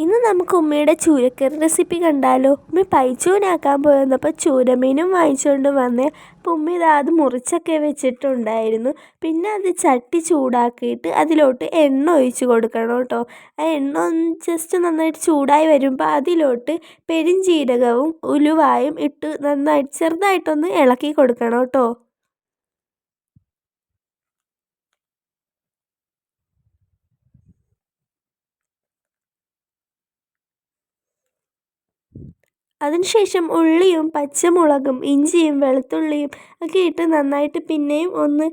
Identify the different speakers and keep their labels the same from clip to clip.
Speaker 1: ഇന്ന് നമുക്ക് ഉമ്മയുടെ ചൂരക്കറി റെസിപ്പി കണ്ടാലോ. ഉമ്മ പൈച്ചൂനാക്കാൻ പോയിരുന്നപ്പോൾ ചൂരമീനും വാങ്ങിച്ചുകൊണ്ട് വന്നേ. അപ്പോൾ ഉമ്മ അത് മുറിച്ചൊക്കെ വെച്ചിട്ടുണ്ടായിരുന്നു. പിന്നെ അത് ചട്ടി ചൂടാക്കിയിട്ട് അതിലോട്ട് എണ്ണ ഒഴിച്ച് കൊടുക്കണം കേട്ടോ. ആ എണ്ണ ഒന്ന് ജസ്റ്റ് നന്നായിട്ട് ചൂടായി വരുമ്പോൾ അതിലോട്ട് പെരുംജീരകവും ഉലുവായും ഇട്ട് നന്നായിട്ട് ചെറുതായിട്ടൊന്ന് ഇളക്കി കൊടുക്കണം കേട്ടോ. അതിനുശേഷം ഉള്ളിയും പച്ചമുളകും ഇഞ്ചിയും വെളുത്തുള്ളിയും ഒക്കെ ഇട്ട് നന്നായിട്ട് പിന്നെയും ഒന്ന്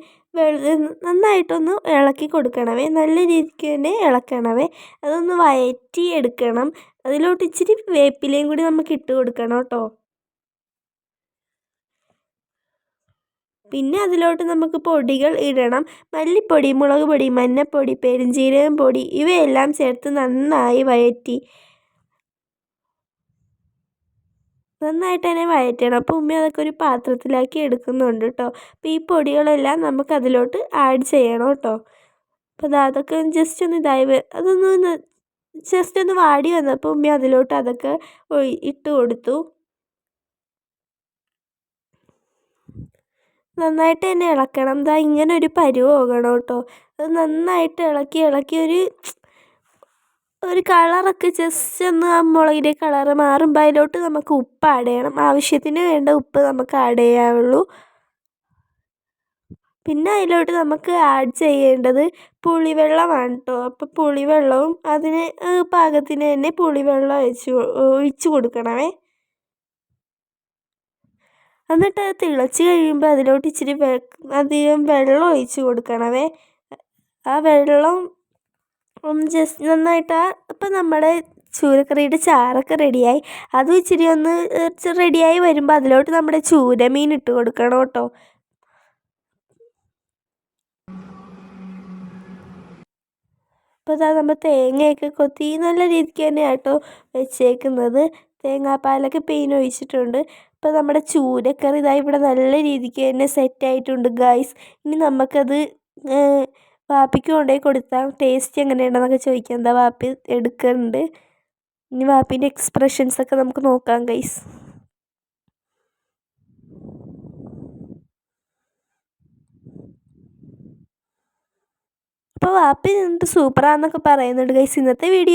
Speaker 1: നന്നായിട്ടൊന്ന് ഇളക്കി കൊടുക്കണമേ. നല്ല രീതിക്ക് തന്നെ ഇളക്കണമേ. അതൊന്ന് വഴറ്റി എടുക്കണം. അതിലോട്ട് ഇച്ചിരി വേപ്പിലയും കൂടി നമുക്ക് ഇട്ട് കൊടുക്കണം കേട്ടോ. പിന്നെ അതിലോട്ട് നമുക്ക് പൊടികൾ ഇടണം. മല്ലിപ്പൊടി, മുളക് പൊടി, മഞ്ഞൾപ്പൊടി, പെരുംജീരകം പൊടി ഇവയെല്ലാം ചേർത്ത് നന്നായി നന്നായിട്ട് തന്നെ വഴറ്റണം. അപ്പോൾ ഉമ്മ അതൊക്കെ ഒരു പാത്രത്തിലാക്കി എടുക്കുന്നുണ്ട് കേട്ടോ. അപ്പോൾ ഈ പൊടികളെല്ലാം നമുക്ക് അതിലോട്ട് ആഡ് ചെയ്യണം കേട്ടോ. അപ്പോൾ അതൊക്കെ ജസ്റ്റ് ഒന്ന് ജസ്റ്റ് ഒന്ന് വാടി വന്നപ്പോൾ ഉമ്മ അതിലോട്ട് അതൊക്കെ ഇട്ട് കൊടുത്തു. നന്നായിട്ട് തന്നെ ഇളക്കണം. ഇങ്ങനെ ഒരു പരുവാകണം കേട്ടോ. അത് നന്നായിട്ട് ഇളക്കി ഒരു കളറൊക്കെ ജസ്റ്റ് ഒന്ന് ആ മുളകിൻ്റെ കളറ് മാറുമ്പോൾ അതിലോട്ട് നമുക്ക് ഉപ്പ് ആഡ് ചെയ്യണം. ആവശ്യത്തിന് വേണ്ട ഉപ്പ് നമുക്ക് ആഡ് ചെയ്യാവുള്ളൂ. പിന്നെ അതിലോട്ട് നമുക്ക് ആഡ് ചെയ്യേണ്ടത് പുളിവെള്ളമാണ് കേട്ടോ. അപ്പോൾ പുളിവെള്ളവും അതിന് പാകത്തിന് തന്നെ പുളിവെള്ളം ഒഴിച്ച് കൊടുക്കണമേ. എന്നിട്ട് അത് തിളച്ച് കഴിയുമ്പോൾ അതിലോട്ട് ഇച്ചിരി അധികം വെള്ളം ഒഴിച്ച് കൊടുക്കണമേ. ആ വെള്ളം ഒന്ന് ജസ്റ്റ് നന്നായിട്ട് അപ്പം നമ്മുടെ ചൂരക്കറിയുടെ ചാറൊക്കെ റെഡിയായി. അതും ഇച്ചിരി ഒന്ന് റെഡിയായി വരുമ്പോൾ അതിലോട്ട് നമ്മുടെ ചൂരമീൻ ഇട്ട് കൊടുക്കണം കേട്ടോ. അപ്പോൾ നമ്മൾ തേങ്ങയൊക്കെ കൊത്തി നല്ല രീതിക്ക് തന്നെയാണ് കേട്ടോ വെച്ചേക്കുന്നത്. തേങ്ങാപ്പാലൊക്കെ ഒഴിച്ചിട്ടുണ്ട്. അപ്പോൾ നമ്മുടെ ചൂരക്കറി ഇവിടെ നല്ല രീതിക്ക് തന്നെ സെറ്റായിട്ടുണ്ട് ഗായ്സ്. ഇനി നമുക്കത് വാപ്പിക്ക് കൊണ്ടുപോയി കൊടുത്താൽ ടേസ്റ്റ് എങ്ങനെയുണ്ടെന്നൊക്കെ ചോദിക്കാം. വാപ്പി എടുക്കുന്നുണ്ട്. ഇനി വാപ്പീൻ്റെ എക്സ്പ്രഷൻസൊക്കെ നമുക്ക് നോക്കാം ഗൈസ്. അപ്പോൾ വാപ്പി നിന്നിട്ട് സൂപ്പറാന്നൊക്കെ പറയുന്നുണ്ട് ഗൈസ്. ഇന്നത്തെ വീഡിയോ